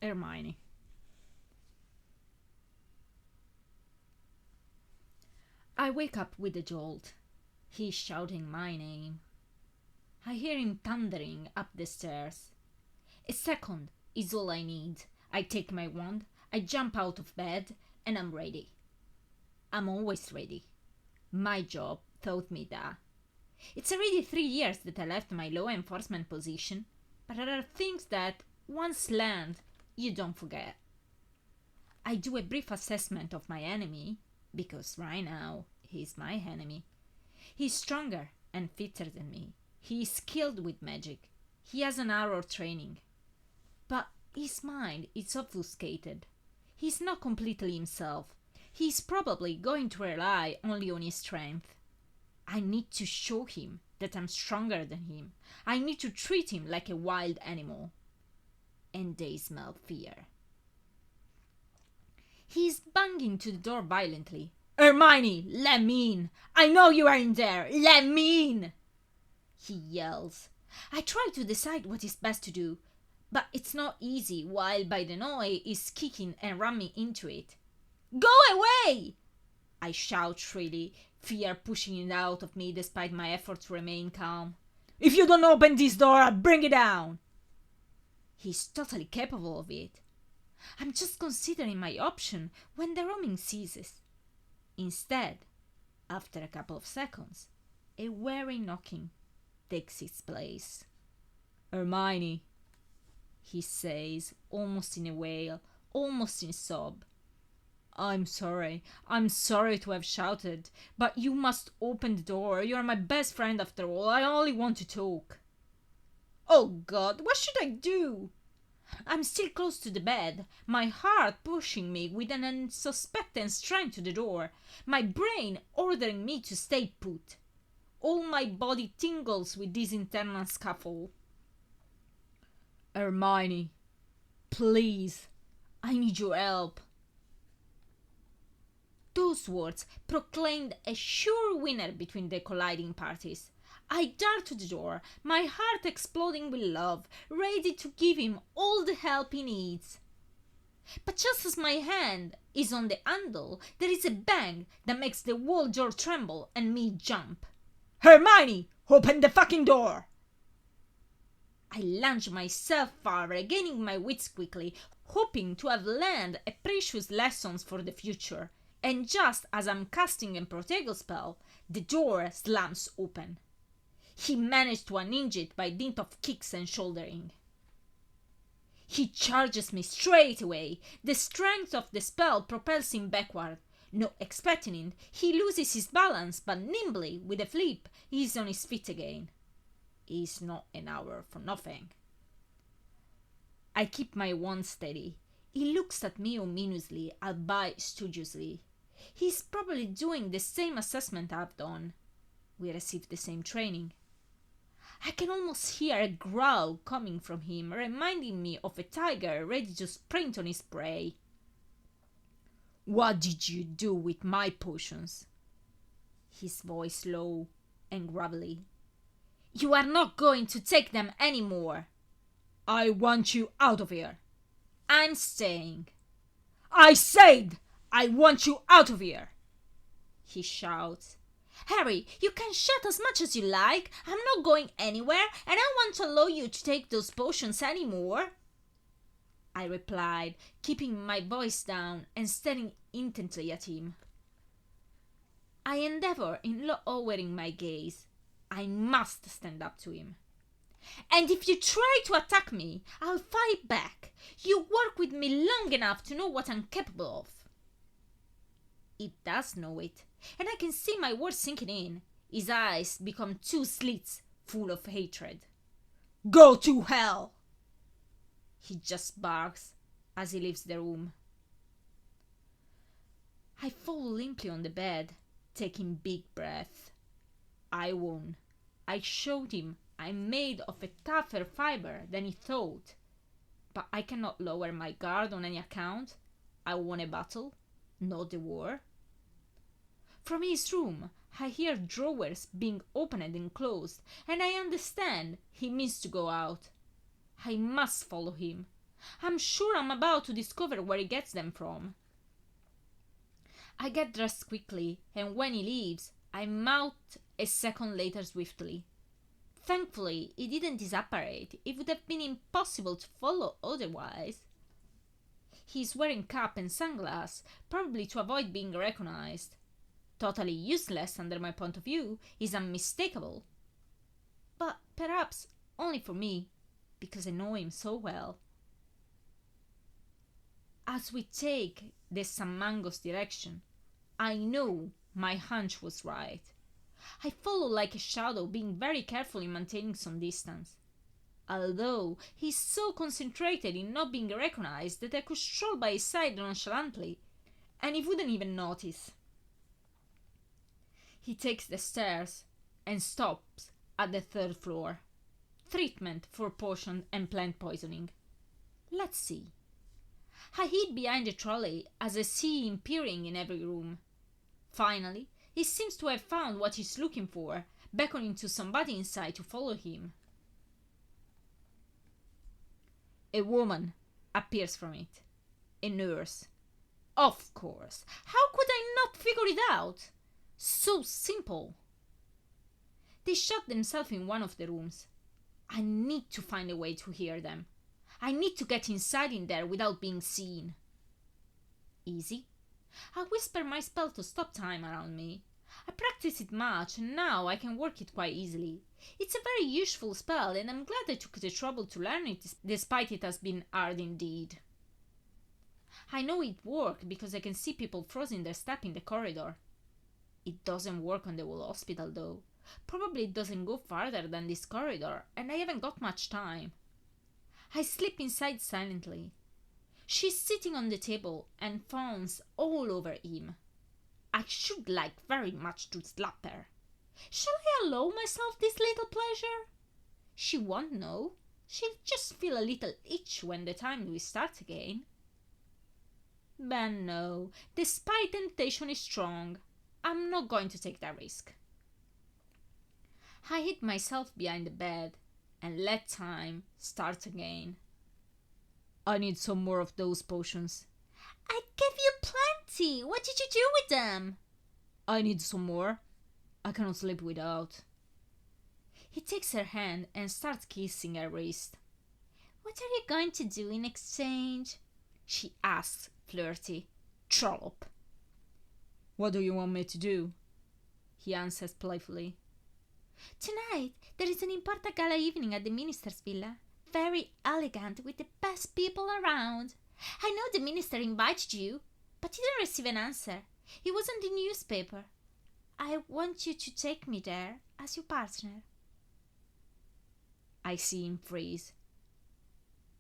Hermione. I wake up with a jolt. He's shouting my name. I hear him thundering up the stairs. A second is all I need. I take my wand, I jump out of bed, and I'm ready. I'm always ready. My job taught me that. It's already 3 years that I left my law enforcement position, but there are things that, once learned, you don't forget. I do a brief assessment of my enemy, because right now he's my enemy. He's stronger and fitter than me. He is skilled with magic. He has an arrow training. But his mind is obfuscated. He's not completely himself. He's probably going to rely only on his strength. I need to show him that I'm stronger than him. I need to treat him like a wild animal. And they smell fear. He's banging to the door violently. Hermione, let me in! I know you are in there! Let me in! He yells. I try to decide what is best to do, but it's not easy while Bidenoe is kicking and ramming into it. Go away! I shout shrilly, fear pushing it out of me despite my effort to remain calm. If you don't open this door, I'll bring it down! He's totally capable of it. I'm just considering my option when the roaming ceases. Instead, after a couple of seconds, a wary knocking takes its place. Hermione, he says, almost in a wail, almost in a sob. I'm sorry to have shouted, but you must open the door. You're my best friend after all. I only want to talk. Oh God, what should I do? I'm still close to the bed, my heart pushing me with an unsuspected strength to the door, my brain ordering me to stay put. All my body tingles with this internal scuffle. Hermione, please, I need your help. Those words proclaimed a sure winner between the colliding parties. I dart to the door, my heart exploding with love, ready to give him all the help he needs. But just as my hand is on the handle, there is a bang that makes the wall door tremble and me jump. Hermione, open the fucking door! I lunge myself forward, gaining my wits quickly, hoping to have learned a precious lessons for the future. And just as I'm casting a protego spell, the door slams open. He managed to unhinge it by dint of kicks and shouldering. He charges me straight away. The strength of the spell propels him backward. Not expecting it, he loses his balance, but nimbly, with a flip, he is on his feet again. He's not an hour for nothing. I keep my wand steady. He looks at me ominously, albeit studiously. He's probably doing the same assessment I've done. We received the same training. I can almost hear a growl coming from him, reminding me of a tiger ready to sprint on his prey. What did you do with my potions? His voice low and grubbly. You are not going to take them anymore. I want you out of here. I'm staying. I said I want you out of here, he shouts. Harry, you can shout as much as you like. I'm not going anywhere, and I won't allow you to take those potions anymore. I replied, keeping my voice down and staring intently at him. I endeavor in lowering my gaze. I must stand up to him. And if you try to attack me, I'll fight back. You work with me long enough to know what I'm capable of. He does know it, and I can see my words sinking in. His eyes become two slits full of hatred. Go to hell! He just barks as he leaves the room. I fall limply on the bed, taking big breaths. I won. I showed him I'm made of a tougher fiber than he thought. But I cannot lower my guard on any account. I won a battle, not a war. From his room, I hear drawers being opened and closed, and I understand he means to go out. I must follow him. I'm sure I'm about to discover where he gets them from. I get dressed quickly, and when he leaves, I mount a second later swiftly. Thankfully, he didn't disapparate. It would have been impossible to follow otherwise. He's wearing cap and sunglasses, probably to avoid being recognized. Totally useless under my point of view, he's unmistakable. But perhaps only for me, because I know him so well. As we take the San Mangos direction, I know my hunch was right. I follow like a shadow, being very careful in maintaining some distance. Although he's so concentrated in not being recognized that I could stroll by his side nonchalantly, and he wouldn't even notice. He takes the stairs and stops at the third floor. Treatment for potion and plant poisoning. Let's see. I hid behind the trolley as I see him peering in every room. Finally, he seems to have found what he's looking for, beckoning to somebody inside to follow him. A woman appears from it. A nurse. Of course. How could I not figure it out? So simple. They shut themselves in one of the rooms. I need to find a way to hear them. I need to get inside in there without being seen. Easy. I whisper my spell to stop time around me. I practice it much, and now I can work it quite easily. It's a very useful spell, and I'm glad I took the trouble to learn it, despite it has been hard indeed. I know it worked because I can see people frozen their step in the corridor. It doesn't work on the whole hospital, though. Probably it doesn't go farther than this corridor, and I haven't got much time. I slip inside silently. She's sitting on the table and fawns all over him. I should like very much to slap her. Shall I allow myself this little pleasure? She won't know. She'll just feel a little itch when the time we start again. But no, despite temptation is strong, I'm not going to take that risk. I hid myself behind the bed and let time start again. I need some more of those potions. I gave you plenty. What did you do with them? I need some more. I cannot sleep without. He takes her hand and starts kissing her wrist. What are you going to do in exchange? She asks, flirty. Trollop. What do you want me to do? He answers playfully. Tonight there is an important gala evening at the minister's villa. Very elegant, with the best people around. I know the minister invited you, but didn't receive an answer. It was on the newspaper. I want you to take me there as your partner. I see him freeze.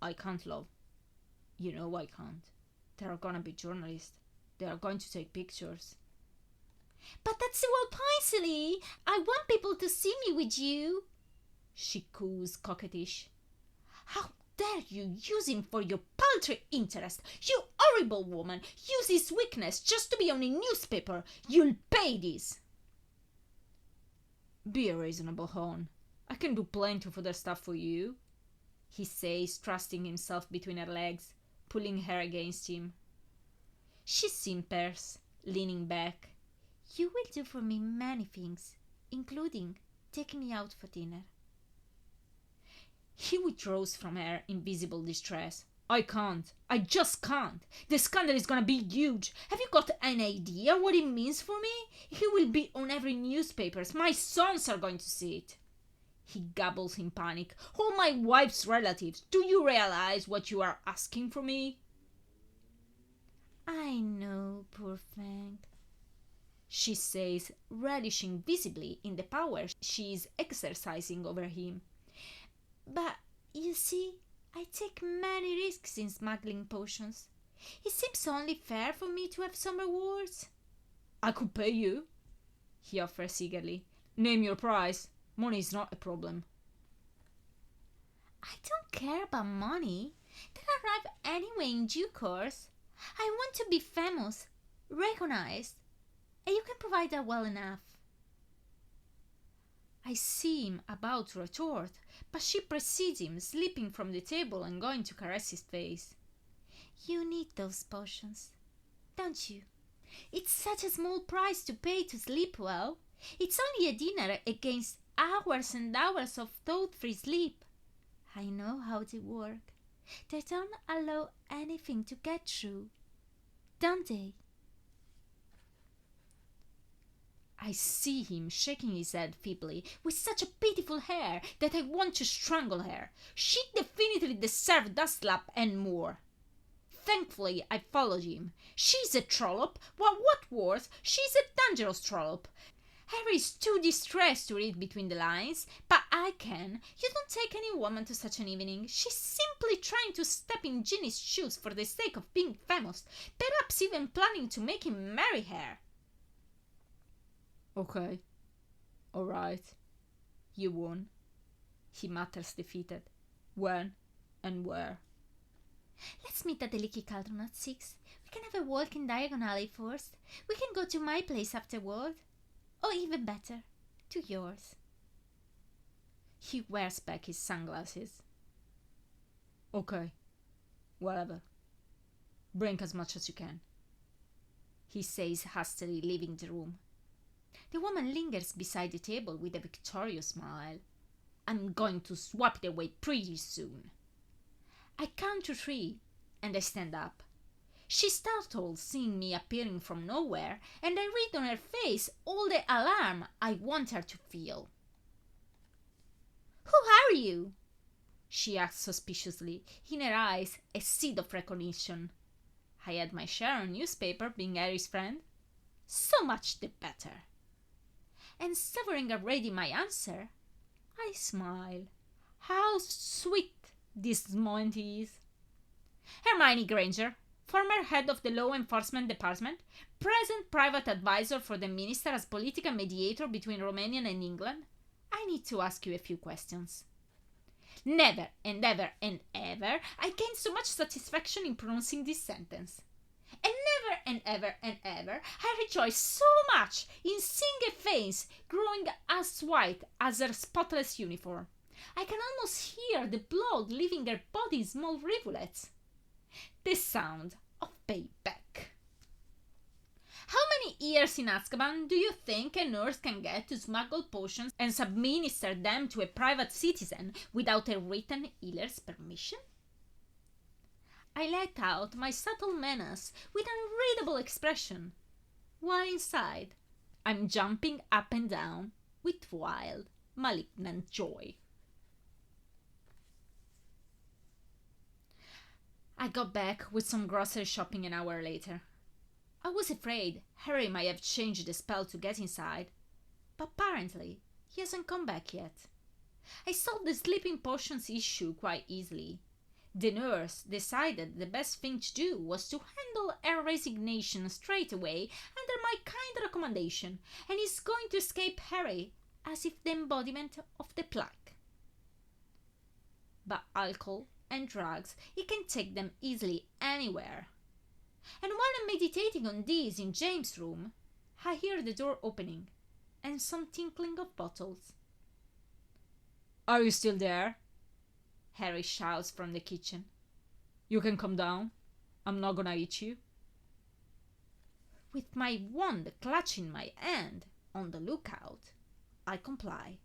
I can't, love. You know I can't. There are gonna be journalists. They are going to take pictures. But that's the whole point, silly. I want people to see me with you. She coos coquettish. How dare you use him for your paltry interest? You horrible woman! Use his weakness just to be on a newspaper. You'll pay this. Be a reasonable, hon. I can do plenty of other stuff for you, he says, thrusting himself between her legs, pulling her against him. She simpers, leaning back. You will do for me many things, including taking me out for dinner. He withdraws from her in visible distress. I can't. I just can't. The scandal is gonna be huge. Have you got an idea what it means for me? He will be on every newspaper. My sons are going to see it. He gabbles in panic. All my wife's relatives. Do you realize what you are asking for me? I know, poor thing, she says, relishing visibly in the power she is exercising over him. But, you see, I take many risks in smuggling potions. It seems only fair for me to have some rewards. I could pay you, he offers eagerly. Name your price. Money is not a problem. I don't care about money. They'll arrive anyway in due course. I want to be famous, recognized, and you can provide that well enough. I see him about to retort, but she precedes him, slipping from the table and going to caress his face. You need those potions, don't you? It's such a small price to pay to sleep well. It's only a dinner against hours and hours of thought-free sleep. I know how they work. They don't allow anything to get through, don't they? I see him shaking his head feebly, with such a pitiful hair that I want to strangle her. She definitely deserved that slap and more. Thankfully, I followed him. She's a trollop. Well, what worse, she's a dangerous trollop. Harry is too distressed to read between the lines, but I can. You don't take any woman to such an evening. She's simply trying to step in Ginny's shoes for the sake of being famous, perhaps even planning to make him marry her. Okay. All right. You won. He mutters defeated. When and where? Let's meet at the Leaky Cauldron at 6. We can have a walk in Diagon Alley first. We can go to my place afterward. Or even better, to yours. He wears back his sunglasses. Okay. Whatever. Bring as much as you can. He says hastily, leaving the room. The woman lingers beside the table with a victorious smile. I'm going to swap it away pretty soon. I count to 3, and I stand up. She's startled seeing me appearing from nowhere, and I read on her face all the alarm I want her to feel. Who are you? She asks suspiciously, in her eyes a seed of recognition. I had my share on newspaper being Harry's friend. So much the better. And savoring already my answer, I smile. How sweet this moment is. Hermione Granger, former head of the Law Enforcement Department, present private advisor for the Minister as political mediator between Romania and England, I need to ask you a few questions. Never and ever and ever I gained so much satisfaction in pronouncing this sentence. And never and ever and ever I rejoice so much in seeing a face growing as white as her spotless uniform. I can almost hear the blood leaving her body in small rivulets. The sound of payback. How many years in Azkaban do you think a nurse can get to smuggle potions and subminister them to a private citizen without a written healer's permission? I let out my subtle menace with unreadable expression, while inside I'm jumping up and down with wild, malignant joy. I got back with some grocery shopping an hour later. I was afraid Harry might have changed the spell to get inside, but apparently he hasn't come back yet. I solved the sleeping potions issue quite easily. The nurse decided the best thing to do was to handle her resignation straight away under my kind recommendation, and is going to escape Harry as if the embodiment of the plague. But alcohol and drugs, he can take them easily anywhere. And while I'm meditating on this in James' room, I hear the door opening and some tinkling of bottles. Are you still there? Harry shouts from the kitchen. You can come down. I'm not gonna eat you. With my wand clutching my hand, on the lookout, I comply.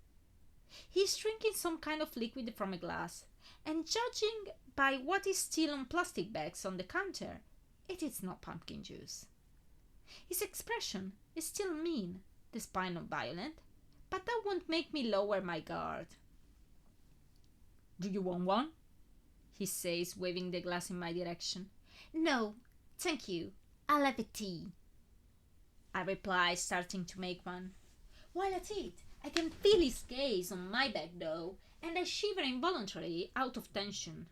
He's drinking some kind of liquid from a glass, and judging by what is still on plastic bags on the counter, it is not pumpkin juice. His expression is still mean, despite not violent, but that won't make me lower my guard. Do you want one? He says, waving the glass in my direction. No, thank you. I'll have a tea. I reply, starting to make one. While at it, I can feel his gaze on my back though, and I shiver involuntarily out of tension.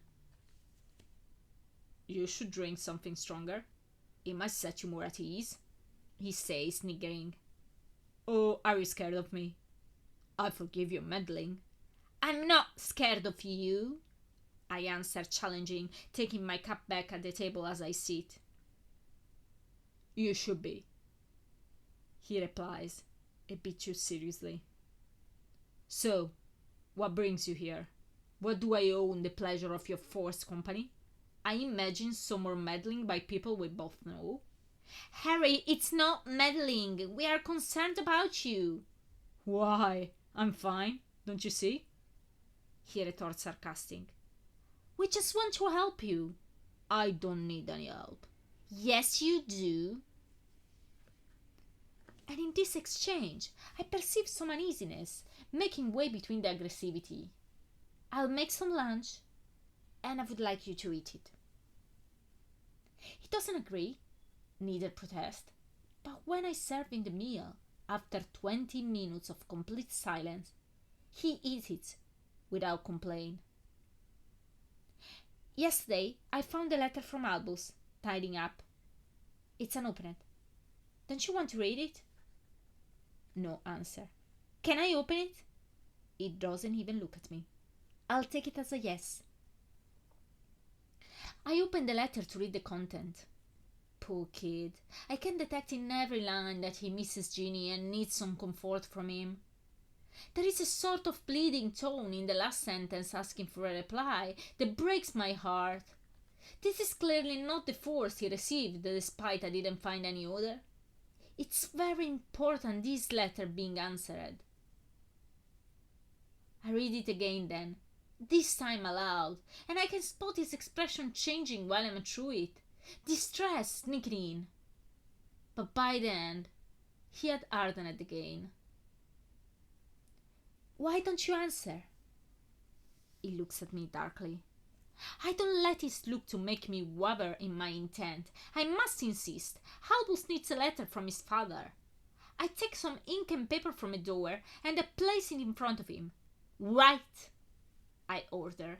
You should drink something stronger. It might set you more at ease, he says, sniggering. Oh, are you scared of me? I forgive your meddling. I'm not scared of you, I answer, challenging, taking my cup back at the table as I sit. You should be, he replies, a bit too seriously. So, what brings you here? What do I owe in the pleasure of your forced company? I imagine some more meddling by people we both know. Harry, it's not meddling. We are concerned about you. Why? I'm fine, don't you see? He retorts sarcastic. We just want to help you. I don't need any help. Yes, you do. And in this exchange, I perceive some uneasiness, making way between the aggressivity. I'll make some lunch, and I would like you to eat it. He doesn't agree, neither protest, but when I serve him the meal, after 20 minutes of complete silence, he eats it without complaint. Yesterday, I found a letter from Albus, tidying up. It's unopened. Don't you want to read it? No answer. Can I open it? It doesn't even look at me. I'll take it as a yes. I open the letter to read the content. Poor kid. I can detect in every line that he misses Ginny and needs some comfort from him. There is a sort of pleading tone in the last sentence asking for a reply that breaks my heart. This is clearly not the force he received, despite I didn't find any other. It's very important this letter being answered. I read it again then, this time aloud, and I can spot his expression changing while I'm through it, distress sneaking in. But by the end, he had hardened again. Why don't you answer? He looks at me darkly. I don't let his look to make me waver in my intent. I must insist. Albus needs a letter from his father. I take some ink and paper from a drawer and I place it in front of him. Write, I order.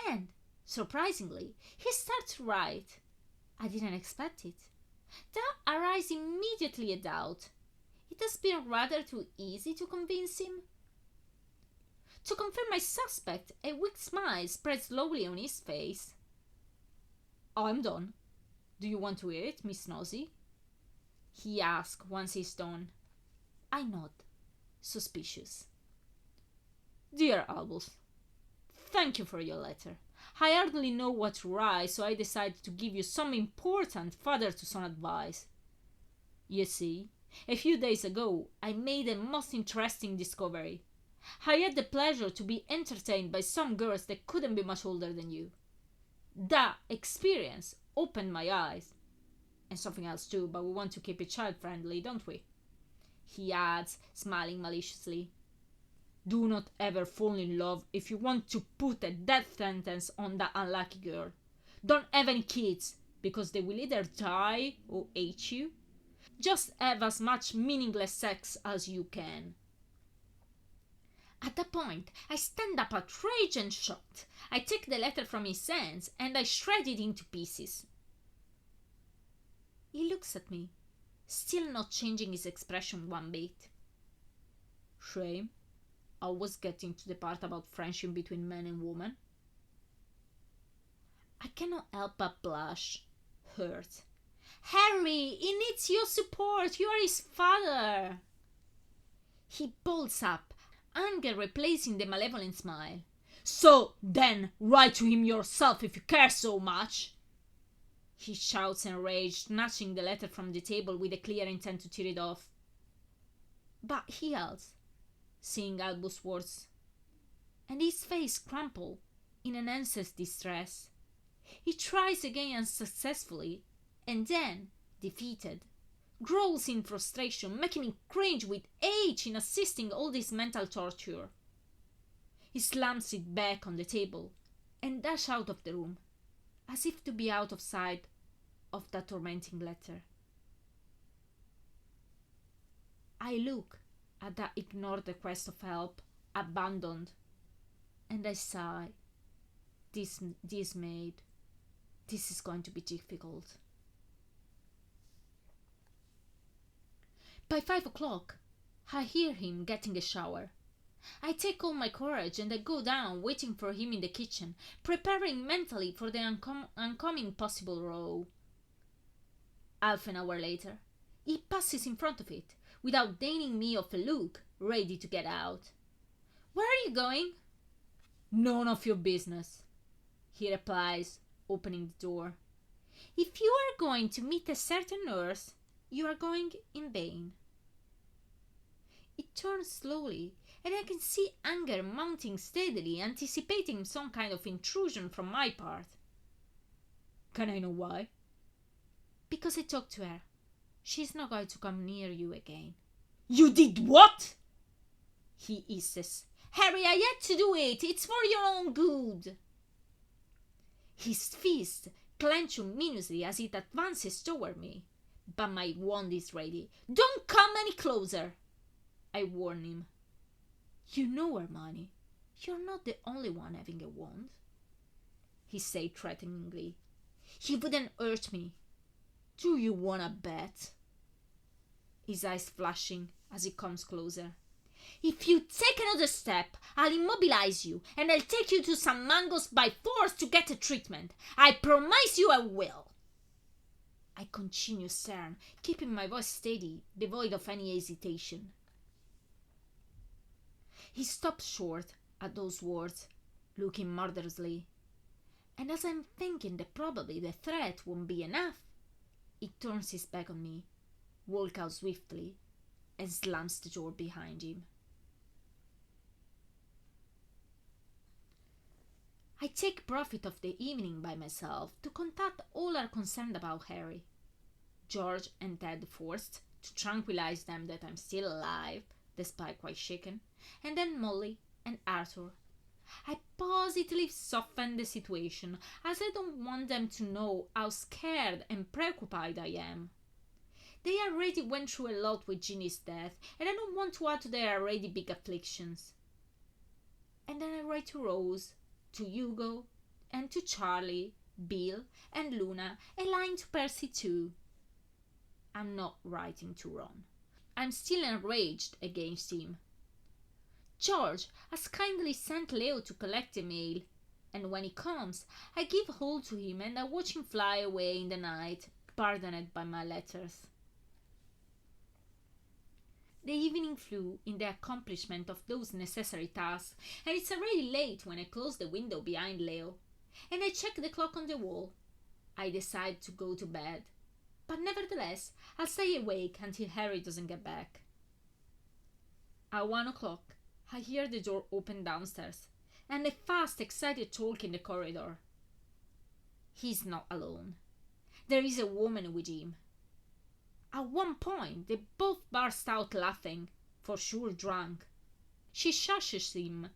And, surprisingly, he starts to write. I didn't expect it. There arises immediately a doubt. It has been rather too easy to convince him. To confirm my suspect, a weak smile spreads slowly on his face. I'm done. Do you want to hear it, Miss Nosy? He asks once he's done. I nod, suspicious. Dear Albus, thank you for your letter. I hardly know what to write, so I decided to give you some important father-to-son advice. You see, a few days ago, I made a most interesting discovery. I had the pleasure to be entertained by some girls that couldn't be much older than you. That experience opened my eyes. And something else too, but we want to keep it child-friendly, don't we? He adds, smiling maliciously. Do not ever fall in love if you want to put a death sentence on that unlucky girl. Don't have any kids, because they will either die or hate you. Just have as much meaningless sex as you can. At that point, I stand up outraged and shocked. I take the letter from his hands and I shred it into pieces. He looks at me, still not changing his expression one bit. Shame. I was getting to the part about friendship between man and woman. I cannot help but blush, hurt. Harry, he needs your support. You are his father. He bolts up, anger replacing the malevolent smile. So then, write to him yourself if you care so much. He shouts enraged, snatching the letter from the table with a clear intent to tear it off. But he halts, seeing Albus' words, and his face crumple in an answer's distress. He tries again unsuccessfully, and then, defeated, growls in frustration, making me cringe with age in assisting all this mental torture. He slams it back on the table and dashes out of the room, as if to be out of sight of that tormenting letter. I look at that ignored request of help, abandoned, and I sigh, dismayed. This is going to be difficult. By 5 o'clock, I hear him getting a shower. I take all my courage and I go down, waiting for him in the kitchen, preparing mentally for the oncoming possible row. Half an hour later, he passes in front of it, without deigning me of a look, ready to get out. Where are you going? None of your business, he replies, opening the door. If you are going to meet a certain nurse, you are going in vain. It turns slowly, and I can see anger mounting steadily, anticipating some kind of intrusion from my part. Can I know why? Because I talked to her. She's not going to come near you again. You did what? He hisses. Harry, I had to do it. It's for your own good. His fist clenches ominously as it advances toward me. But my wand is ready. Don't come any closer, I warn him. You know, Hermione, you're not the only one having a wand, he said threateningly. He wouldn't hurt me. Do you wanna bet? His eyes flashing as he comes closer. If you take another step, I'll immobilize you and I'll take you to some mangoes by force to get a treatment. I promise you I will. I continue stern, keeping my voice steady, devoid of any hesitation. He stops short at those words, looking murderously. And as I'm thinking that probably the threat won't be enough, he turns his back on me, walks out swiftly, and slams the door behind him. I take profit of the evening by myself to contact all are concerned about Harry. George and Ted first, to tranquilize them that I'm still alive, despite quite shaken, and then Molly and Arthur. I positively soften the situation, as I don't want them to know how scared and preoccupied I am. They already went through a lot with Ginny's death, and I don't want to add to their already big afflictions. And then I write to Rose, to Hugo, and to Charlie, Bill, and Luna, a line to Percy too. I'm not writing to Ron. I'm still enraged against him. George has kindly sent Leo to collect the mail, and when he comes, I give hold to him and I watch him fly away in the night, burdened by my letters. The evening flew in the accomplishment of those necessary tasks, and it's already late when I close the window behind Leo, and I check the clock on the wall. I decide to go to bed, but nevertheless, I'll stay awake until Harry doesn't get back. At 1 o'clock, I hear the door open downstairs, and a fast, excited talk in the corridor. He's not alone. There is a woman with him. At one point, they both burst out laughing, for sure drunk. She shushes him,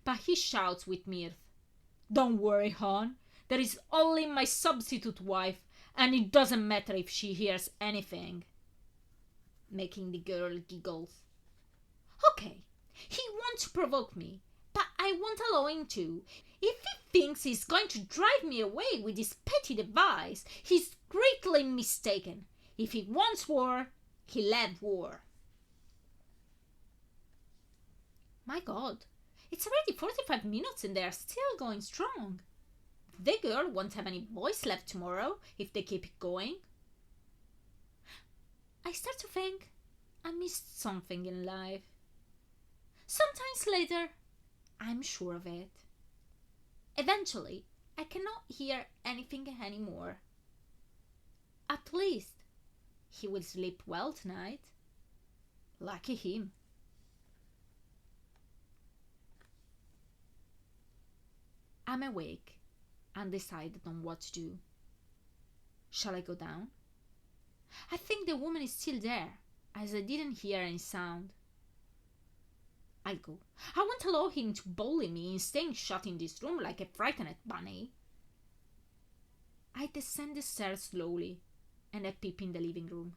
but he shouts with mirth. Don't worry, hon. There is only my substitute wife, and it doesn't matter if she hears anything. Making the girl giggles. Okay, he wants to provoke me, but I won't allow him to. If he thinks he's going to drive me away with his petty device, he's greatly mistaken. If he wants war, he'll have war. My God, it's already 45 minutes and they're still going strong. The girl won't have any voice left tomorrow if they keep it going. I start to think I missed something in life. Sometimes later, I'm sure of it. Eventually, I cannot hear anything anymore. At least, he will sleep well tonight. Lucky him. I'm awake, undecided on what to do. Shall I go down? I think the woman is still there, as I didn't hear any sound. I'll go. I won't allow him to bully me in staying shut in this room like a frightened bunny. I descend the stairs slowly, and I peep in the living room.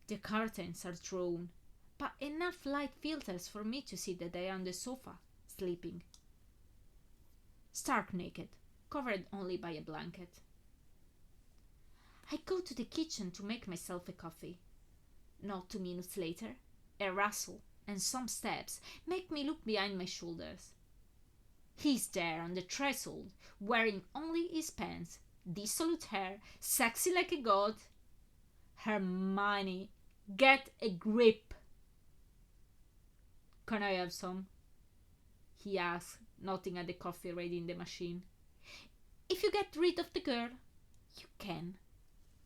The curtains are drawn, but enough light filters for me to see that they are on the sofa, sleeping. Stark naked, covered only by a blanket. I go to the kitchen to make myself a coffee. Not 2 minutes later, a rustle and some steps make me look behind my shoulders. He's there on the threshold, wearing only his pants, dissolute hair, sexy like a god. Hermione, get a grip. Can I have some? he asks, nodding at the coffee ready in the machine. If you get rid of the girl, you can,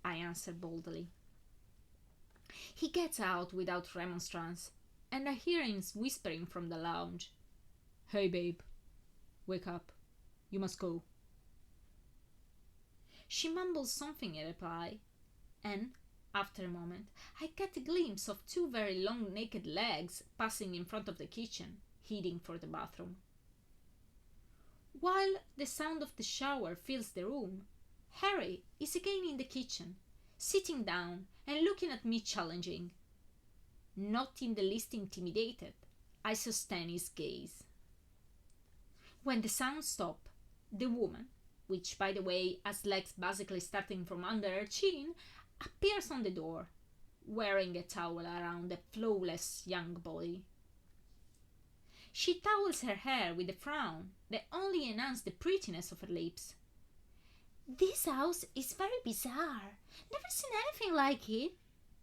I answer boldly. He gets out without remonstrance, and I hear him whispering from the lounge. Hey babe, wake up. You must go. She mumbles something in reply, and, after a moment, I get a glimpse of two very long naked legs passing in front of the kitchen, heading for the bathroom. While the sound of the shower fills the room, Harry is again in the kitchen, sitting down and looking at me challenging. Not in the least intimidated, I sustain his gaze. When the sounds stop, the woman, which by the way has legs basically starting from under her chin, appears on the door, wearing a towel around a flawless young body. She towels her hair with a frown that only enhanced the prettiness of her lips. This house is very bizarre. Never seen anything like it.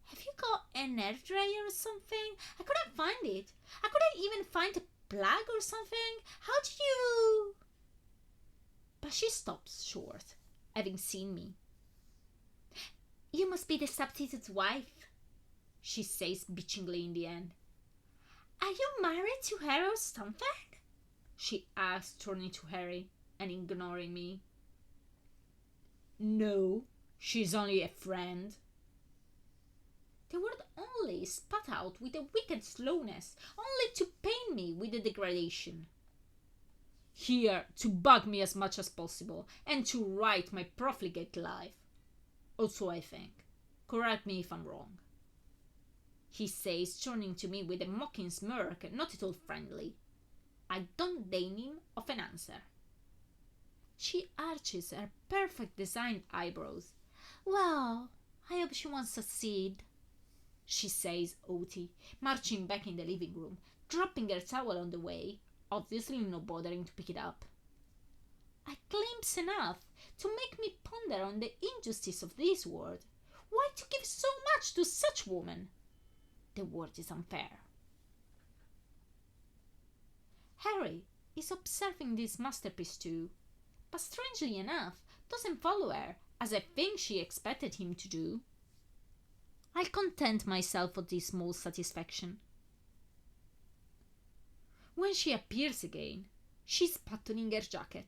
Have you got an air dryer or something? I couldn't find it. I couldn't even find a plug or something. How did you... But she stops short, having seen me. You must be the substitute's wife, she says bitchingly in the end. Are you married to her or something? She asks, turning to Harry and ignoring me. No, she's only a friend. The word only spat out with a wicked slowness, only to pain me with the degradation. Here to bug me as much as possible and to write my profligate life. Also, I think. Correct me if I'm wrong. He says, turning to me with a mocking smirk, not at all friendly. I don't deign him of an answer. She arches her perfect designed eyebrows. Well, I hope she won't succeed, she says, haughty, marching back in the living room, dropping her towel on the way, obviously not bothering to pick it up. I glimpse enough to make me ponder on the injustice of this world. Why to give so much to such woman? The world is unfair. Harry is observing this masterpiece too, but strangely enough doesn't follow her, as I think she expected him to do. I content myself with this small satisfaction. When she appears again, she's buttoning her jacket.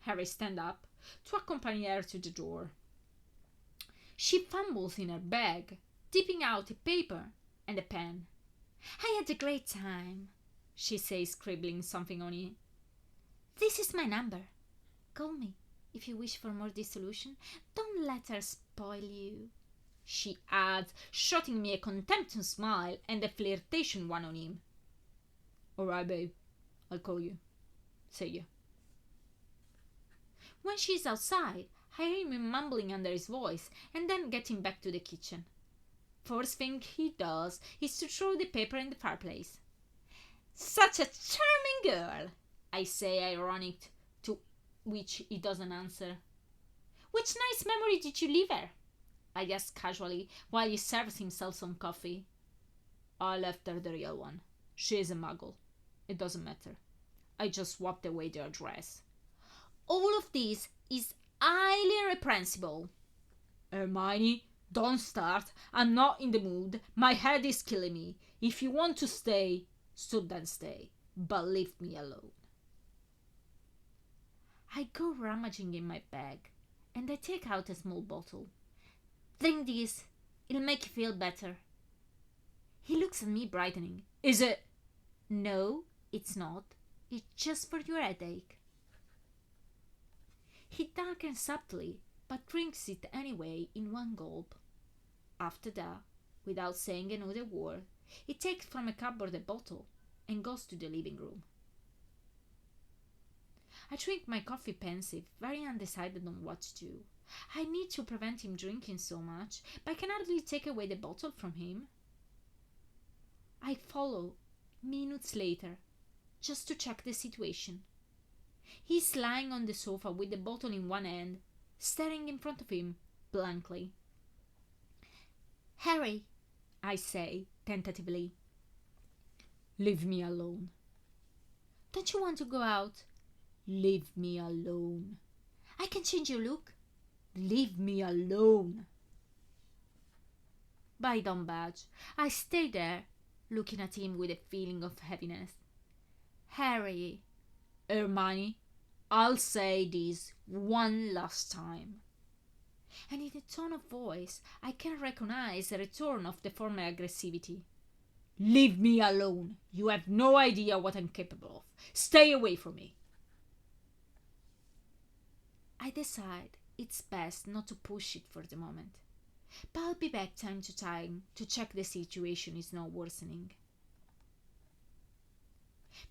Harry stands up to accompany her to the door. She fumbles in her bag, dipping out a paper and a pen. I had a great time, she says, scribbling something on it. This is my number. Call me if you wish for more dissolution. Don't let her spoil you, she adds, shotting me a contemptuous smile and a flirtation one on him. All right, babe. I'll call you. See ya. When she's outside, I hear him mumbling under his voice and then getting back to the kitchen. First thing he does is to throw the paper in the fireplace. Such a charming girl, I say, ironic, to which he doesn't answer. Which nice memory did you leave her? I ask casually while he serves himself some coffee. I left her the real one. She is a muggle. It doesn't matter. I just swapped away the address. All of this is highly reprehensible. Hermione, don't start. I'm not in the mood. My head is killing me. If you want to stay, so then stay. But leave me alone. I go rummaging in my bag, and I take out a small bottle. Drink this. It'll make you feel better. He looks at me, brightening. Is it? No, it's not. It's just for your headache. He darkens subtly, but drinks it anyway in one gulp. After that, without saying another word, he takes from a cupboard a bottle and goes to the living room. I drink my coffee pensive, very undecided on what to do. I need to prevent him drinking so much, but I can hardly take away the bottle from him. I follow, minutes later, just to check the situation. He's lying on the sofa with the bottle in one hand, staring in front of him blankly. Harry, I say, tentatively. Leave me alone. Don't you want to go out? Leave me alone. I can change your look. Leave me alone. But I don't budge. I stay there, looking at him with a feeling of heaviness. Harry. Hermione, I'll say this one last time. And in the tone of voice, I can recognize a return of the former aggressivity. Leave me alone. You have no idea what I'm capable of. Stay away from me. I decide it's best not to push it for the moment. But I'll be back time to check the situation is not worsening.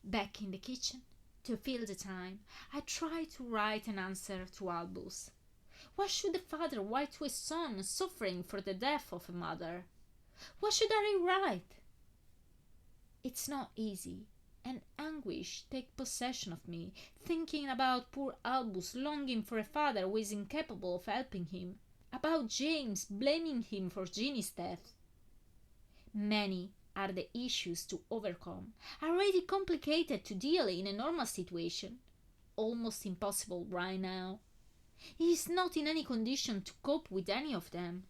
Back in the kitchen, to fill the time, I try to write an answer to Albus. What should a father write to a son suffering for the death of a mother? What should Harry write? It's not easy, and anguish takes possession of me, thinking about poor Albus longing for a father who is incapable of helping him, about James blaming him for Ginny's death. Many are the issues to overcome, already complicated to deal in a normal situation, almost impossible right now. He is not in any condition to cope with any of them.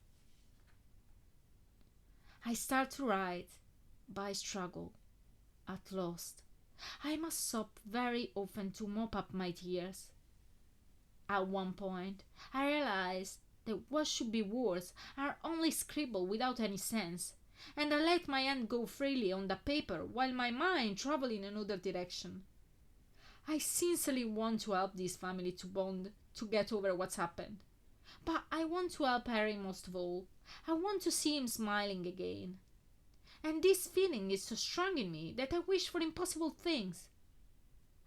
I start to write, but I struggle. At last, I must sob very often to mop up my tears. At one point, I realize that what should be words are only scribble without any sense, and I let my hand go freely on the paper while my mind travels in another direction. I sincerely want to help this family to bond, to get over what's happened. But I want to help Harry most of all. I want to see him smiling again. And this feeling is so strong in me that I wish for impossible things.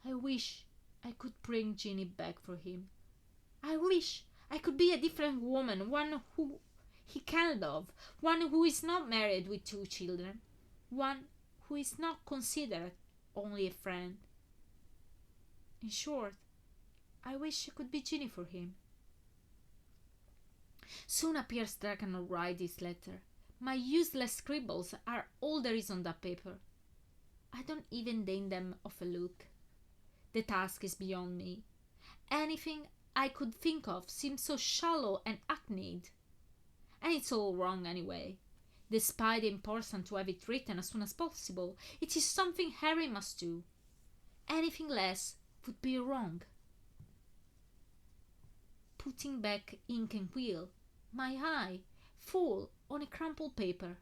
I wish I could bring Ginny back for him. I wish I could be a different woman, one who he can love, one who is not married with 2 children, one who is not considered only a friend. In short, I wish I could be Ginny for him. Soon appears that I cannot write this letter. My useless scribbles are all there is on that paper. I don't even deign them of a look. The task is beyond me. Anything I could think of seems so shallow and hackneyed. And it's all wrong anyway. Despite the importance to have it written as soon as possible, it is something Harry must do. Anything less would be wrong. Putting back ink and quill, my eye fall on a crumpled paper,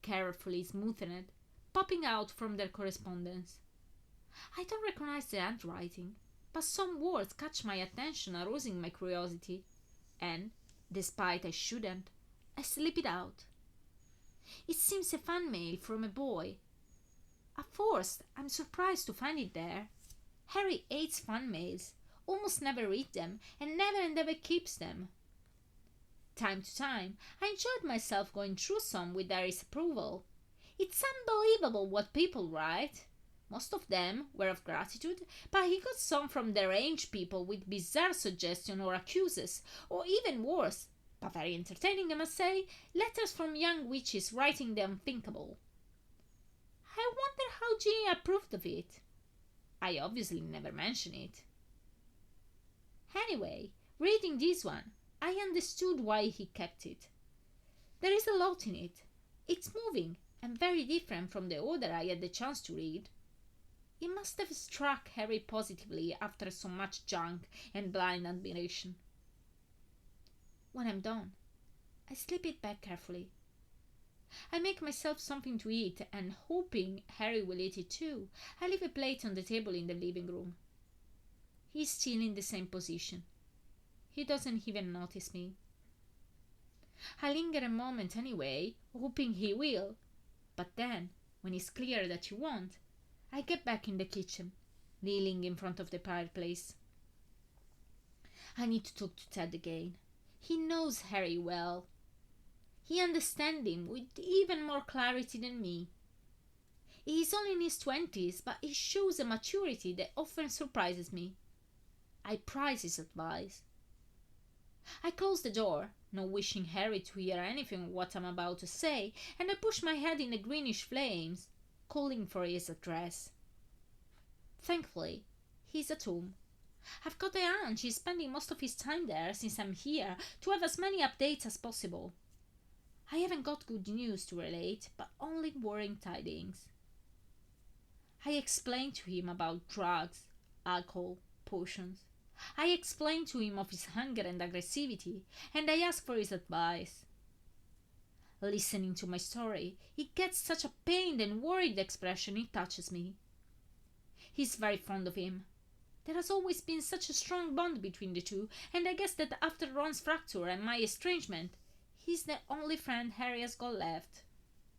carefully smoothened, popping out from their correspondence. I don't recognize the handwriting, but some words catch my attention, arousing my curiosity, and, despite I shouldn't, I slip it out. It seems a fan mail from a boy. At first, I'm surprised to find it there. Harry hates fan mails, almost never reads them, and never keeps them. Time to time, I enjoyed myself going through some with Harry's approval. It's unbelievable what people write. Most of them were of gratitude, but he got some from deranged people with bizarre suggestions or accuses, or even worse, but very entertaining I must say, letters from young witches writing the unthinkable. I wonder how Ginny approved of it. I obviously never mention it. Anyway, reading this one, I understood why he kept it. There is a lot in it. It's moving and very different from the other I had the chance to read. It must have struck Harry positively after so much junk and blind admiration. When I'm done, I slip it back carefully. I make myself something to eat, and hoping Harry will eat it too, I leave a plate on the table in the living room. He's still in the same position. He doesn't even notice me. I linger a moment anyway, hoping he will, but then, when it's clear that he won't, I get back in the kitchen, kneeling in front of the fireplace. I need to talk to Ted again. He knows Harry well. He understands him with even more clarity than me. He is only in his 20s, but he shows a maturity that often surprises me. I prize his advice. I close the door, not wishing Harry to hear anything of what I'm about to say, and I push my head in the greenish flames, calling for his address. Thankfully, he's at home. I've got a hunch he's spending most of his time there since I'm here to have as many updates as possible. I haven't got good news to relate, but only worrying tidings. I explained to him about drugs, alcohol, potions. I explained to him of his hunger and aggressivity, and I asked for his advice. Listening to my story, he gets such a pained and worried expression it touches me. He's very fond of him. There has always been such a strong bond between the two, and I guess that after Ron's fracture and my estrangement, he's the only friend Harry has got left,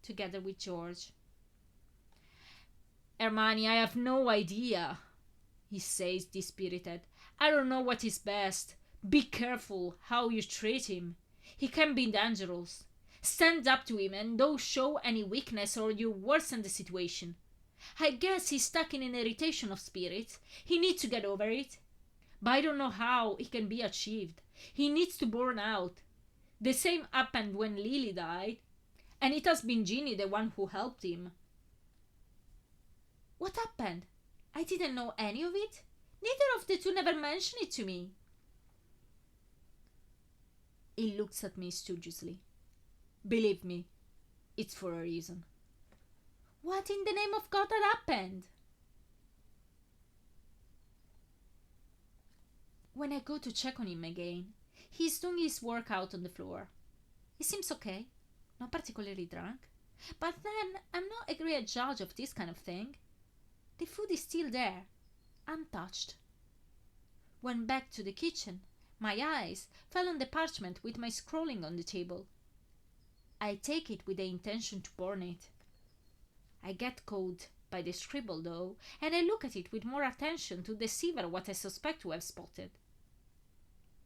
together with George. Hermione, I have no idea, he says, dispirited. I don't know what is best. Be careful how you treat him. He can be dangerous. Stand up to him and don't show any weakness or you worsen the situation. I guess he's stuck in an irritation of spirits. He needs to get over it. But I don't know how it can be achieved. He needs to burn out. The same happened when Lily died, and it has been Ginny the one who helped him. What happened? I didn't know any of it. Neither of the two never mentioned it to me. He looks at me studiously. Believe me, it's for a reason. What in the name of God had happened? When I go to check on him again, he's doing his work out on the floor. He seems okay, not particularly drunk. But then I'm not a great judge of this kind of thing. The food is still there, untouched. Went back to the kitchen. My eyes fell on the parchment with my scrolling on the table. I take it with the intention to burn it. I get caught by the scribble though, and I look at it with more attention to decipher what I suspect to have spotted.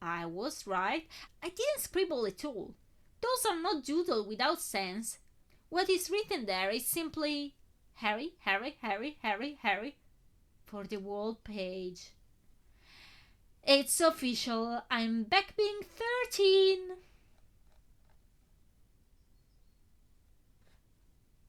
I was right. I didn't scribble at all. Those are not doodle without sense. What is written there is simply Harry, Harry, Harry, Harry, Harry for the whole page. It's official. I'm back being 13.